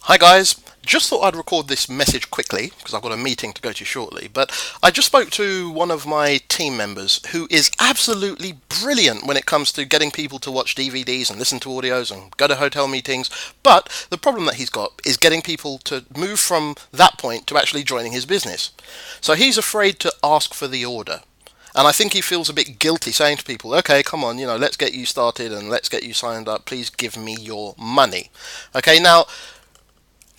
Hi guys, just thought I'd record this message quickly because I've got a meeting to go to shortly, but I just spoke to one of my team members who is absolutely brilliant when it comes to getting people to watch DVDs and listen to audios and go to hotel meetings, but the problem that he's got is getting people to move from that point to actually joining his business. So he's afraid to ask for the order. And I think he feels a bit guilty saying to people, okay, come on, let's get you started and let's get you signed up. Please give me your money. Okay, now,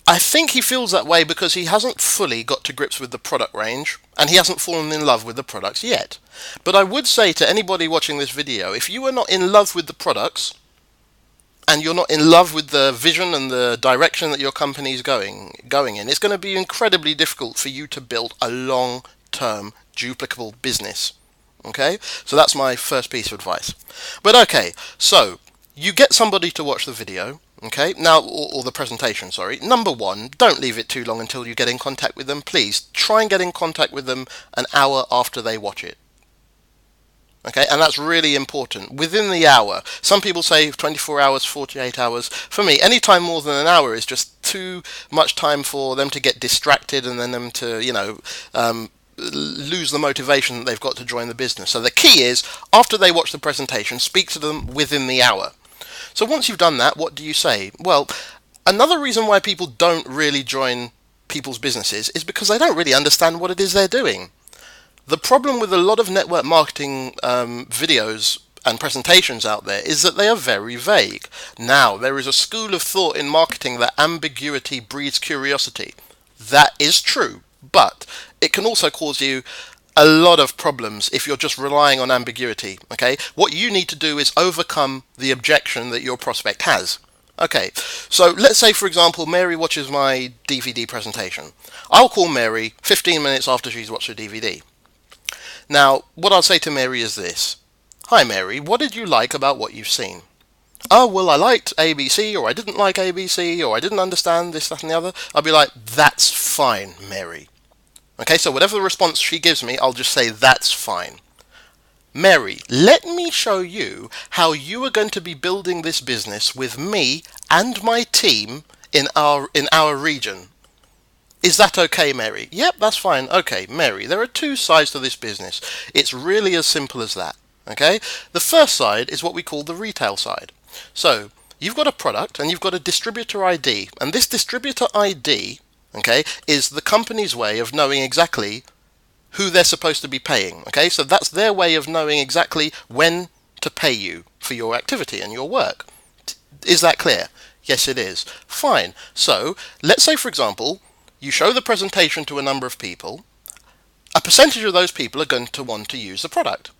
I think he feels that way because he hasn't fully got to grips with the product range and he hasn't fallen in love with the products yet. But I would say to anybody watching this video, if you are not in love with the products and you're not in love with the vision and the direction that your company is going in, it's going to be incredibly difficult for you to build a long-term duplicable business. Okay, so that's my first piece of advice. But okay, so you get somebody to watch the video. Okay, now, or the presentation, sorry. Number one, don't leave it too long until you get in contact with them. Please try and get in contact with them an hour after they watch it. Okay, and that's really important. Within the hour. Some people say 24 hours, 48 hours. For me, any time more than an hour is just too much time for them to get distracted and then them to, lose the motivation that they've got to join the business. So the key is, after they watch the presentation, speak to them within the hour. So once you've done that, what do you say? Well, another reason why people don't really join people's businesses is because they don't really understand what it is they're doing. The problem with a lot of network marketing videos and presentations out there is that they are very vague. Now, there is a school of thought in marketing that ambiguity breeds curiosity. That is true, but it can also cause you a lot of problems if you're just relying on ambiguity. Okay, what you need to do is overcome the objection that your prospect has. Okay, so let's say, for example, Mary watches my DVD presentation. I'll call Mary 15 minutes after she's watched the DVD. Now, what I'll say to Mary is this: hi Mary, what did you like about what you've seen? Oh, well, I liked ABC, or I didn't like ABC, or I didn't understand this, that and the other. I'll be like, that's fine, Mary. Okay, so whatever the response she gives me, I'll just say, that's fine. Mary, let me show you how you are going to be building this business with me and my team in our region. Is that okay, Mary? Yep, that's fine. Okay, Mary, there are two sides to this business. It's really as simple as that. Okay? The first side is what we call the retail side. So, you've got a product and you've got a distributor ID. And this distributor ID, okay, is the company's way of knowing exactly who they're supposed to be paying. Okay, so that's their way of knowing exactly when to pay you for your activity and your work. Is that clear? Yes, it is. Fine. So let's say, for example, you show the presentation to a number of people. A percentage of those people are going to want to use the product.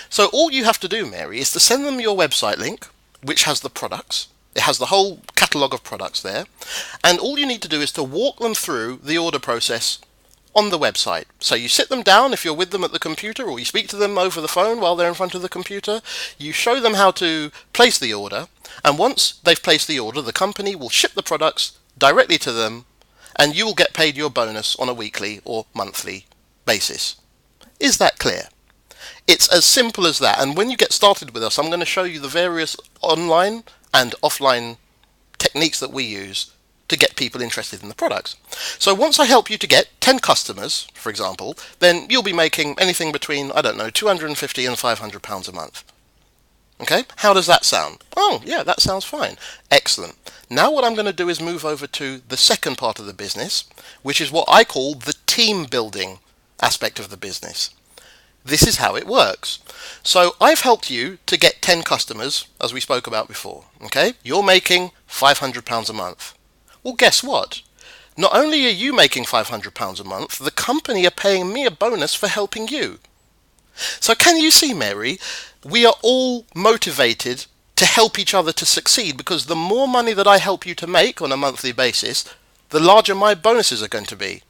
So all you have to do, Mary, is to send them your website link, which has the products. It has the whole catalogue of products there, and all you need to do is to walk them through the order process on the website. So you sit them down if you're with them at the computer, or you speak to them over the phone while they're in front of the computer. You show them how to place the order, and once they've placed the order, the company will ship the products directly to them, and you will get paid your bonus on a weekly or monthly basis. Is that clear? It's as simple as that, and when you get started with us, I'm going to show you the various online and offline techniques that we use to get people interested in the products. So once I help you to get 10 customers, for example, then you'll be making anything between, I don't know, 250 and 500 pounds a month. Okay, how does that sound? Oh, yeah, that sounds fine. Excellent. Now what I'm going to do is move over to the second part of the business, which is what I call the team building aspect of the business. This is how it works. So I've helped you to get 10 customers, as we spoke about before. Okay, you're making £500 a month. Well, guess what? Not only are you making £500 a month, the company are paying me a bonus for helping you. So can you see, Mary, we are all motivated to help each other to succeed, because the more money that I help you to make on a monthly basis, the larger my bonuses are going to be.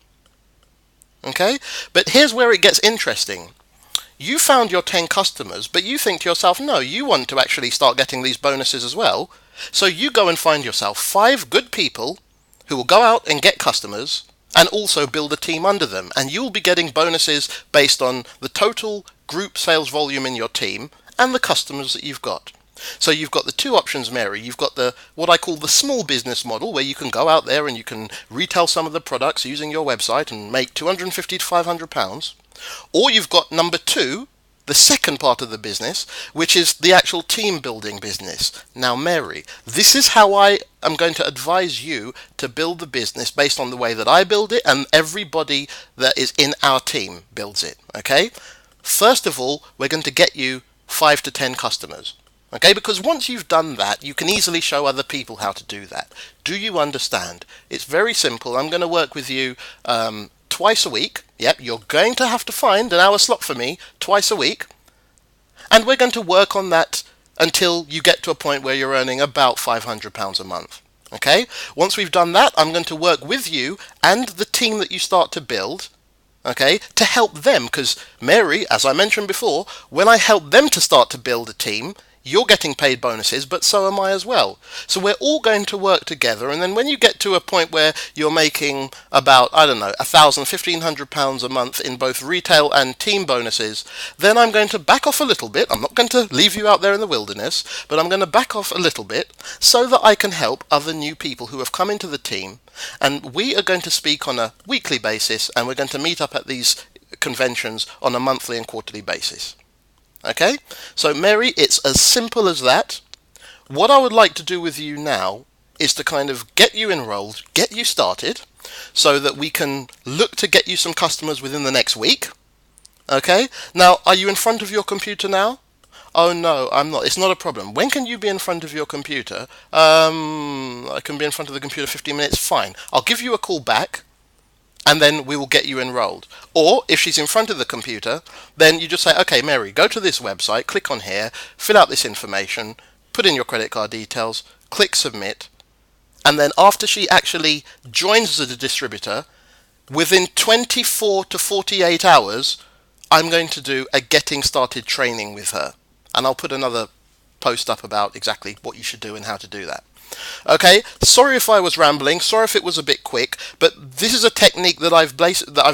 Okay, but here's where it gets interesting. You found your 10 customers, but you think to yourself, no, you want to actually start getting these bonuses as well. So you go and find yourself 5 good people who will go out and get customers and also build a team under them. And you'll be getting bonuses based on the total group sales volume in your team and the customers that you've got. So you've got the two options, Mary. You've got the what I call the small business model, where you can go out there and you can retail some of the products using your website and make 250 to 500 pounds. Or you've got number two, the second part of the business, which is the actual team building business. Now, Mary, this is how I am going to advise you to build the business based on the way that I build it and everybody that is in our team builds it. Okay? First of all, we're going to get you 5 to 10 customers. Okay, because once you've done that, you can easily show other people how to do that. Do you understand? It's very simple. I'm going to work with you twice a week. Yep, you're going to have to find an hour slot for me twice a week. And we're going to work on that until you get to a point where you're earning about £500 a month. Okay? Once we've done that, I'm going to work with you and the team that you start to build, okay, to help them. Because, Mary, as I mentioned before, when I help them to start to build a team, you're getting paid bonuses, but so am I as well. So we're all going to work together, and then when you get to a point where you're making about, I don't know, £1,000, £1,500 a month in both retail and team bonuses, then I'm going to back off a little bit. I'm not going to leave you out there in the wilderness, but I'm going to back off a little bit so that I can help other new people who have come into the team, and we are going to speak on a weekly basis, and we're going to meet up at these conventions on a monthly and quarterly basis. Okay, so Mary, it's as simple as that. What I would like to do with you now is to kind of get you enrolled, get you started, so that we can look to get you some customers within the next week. Okay, now are you in front of your computer now? Oh no, I'm not. It's not a problem. When can you be in front of your computer? I can be in front of the computer 15 minutes. Fine. I'll give you a call back, and then we will get you enrolled. Or if she's in front of the computer, then you just say, okay, Mary, go to this website, click on here, fill out this information, put in your credit card details, click submit, and then after she actually joins as a distributor, within 24 to 48 hours, I'm going to do a getting started training with her. And I'll put another post up about exactly what you should do and how to do that. Okay, sorry if I was rambling, sorry if it was a bit quick, but this is a technique that I've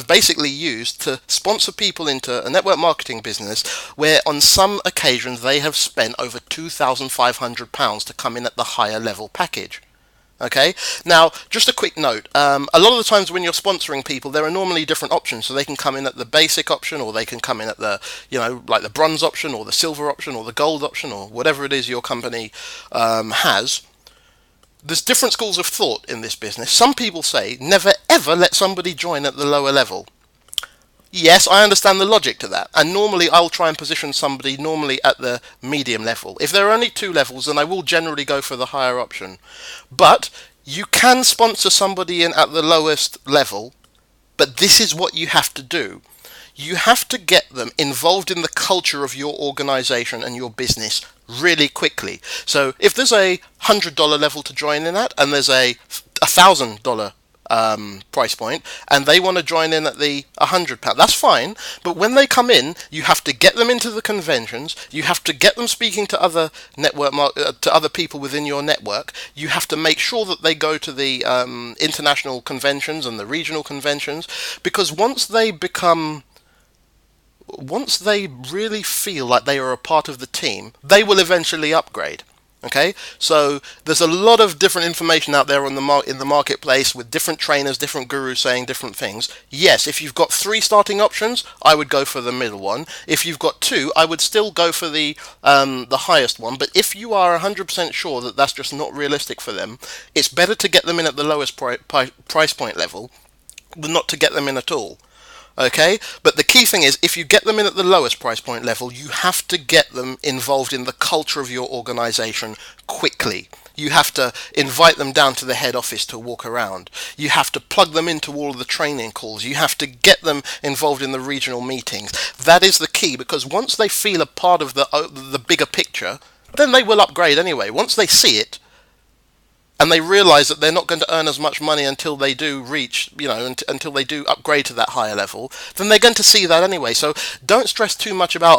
basically used to sponsor people into a network marketing business where on some occasions they have spent over £2,500 to come in at the higher level package. Okay, now just a quick note, a lot of the times when you're sponsoring people there are normally different options, so they can come in at the basic option, or they can come in at the, you know, like the bronze option or the silver option or the gold option or whatever it is your company has. There's different schools of thought in this business. Some people say never ever let somebody join at the lower level. Yes, I understand the logic to that, and normally I'll try and position somebody normally at the medium level. If there are only two levels, then I will generally go for the higher option. But you can sponsor somebody in at the lowest level, but this is what you have to do. You have to get them involved in the culture of your organization and your business really quickly. So if there's a $100 level to join in at, and there's a $1,000 price point, and they want to join in at the £100, that's fine. But when they come in, you have to get them into the conventions. You have to get them speaking to other to other people within your network. You have to make sure that they go to the international conventions and the regional conventions, because once they really feel like they are a part of the team, they will eventually upgrade. Okay, so there's a lot of different information out there on in the marketplace with different trainers, different gurus saying different things. Yes, if you've got 3 starting options, I would go for the middle one. If you've got 2, I would still go for the highest one. But if you are 100% sure that that's just not realistic for them, it's better to get them in at the lowest price point level than not to get them in at all. Okay, but the key thing is, if you get them in at the lowest price point level, you have to get them involved in the culture of your organization quickly. You have to invite them down to the head office to walk around. You have to plug them into all of the training calls. You have to get them involved in the regional meetings. That is the key, because once they feel a part of the bigger picture, then they will upgrade anyway. Once they see it, and they realize that they're not going to earn as much money until they do reach, until they do upgrade to that higher level, then they're going to see that anyway. So don't stress too much about,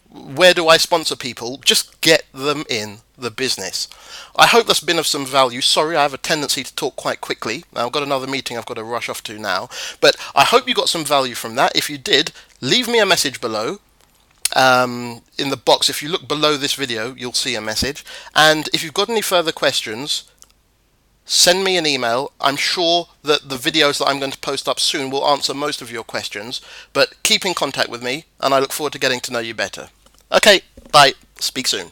where do I sponsor people? Just get them in the business. I hope that's been of some value. Sorry, I have a tendency to talk quite quickly. I've got another meeting I've got to rush off to now. But I hope you got some value from that. If you did, leave me a message below. in the box. If you look below this video, you'll see a message. And if you've got any further questions, send me an email. I'm sure that the videos that I'm going to post up soon will answer most of your questions, but keep in contact with me, and I look forward to getting to know you better. Okay, bye. Speak soon.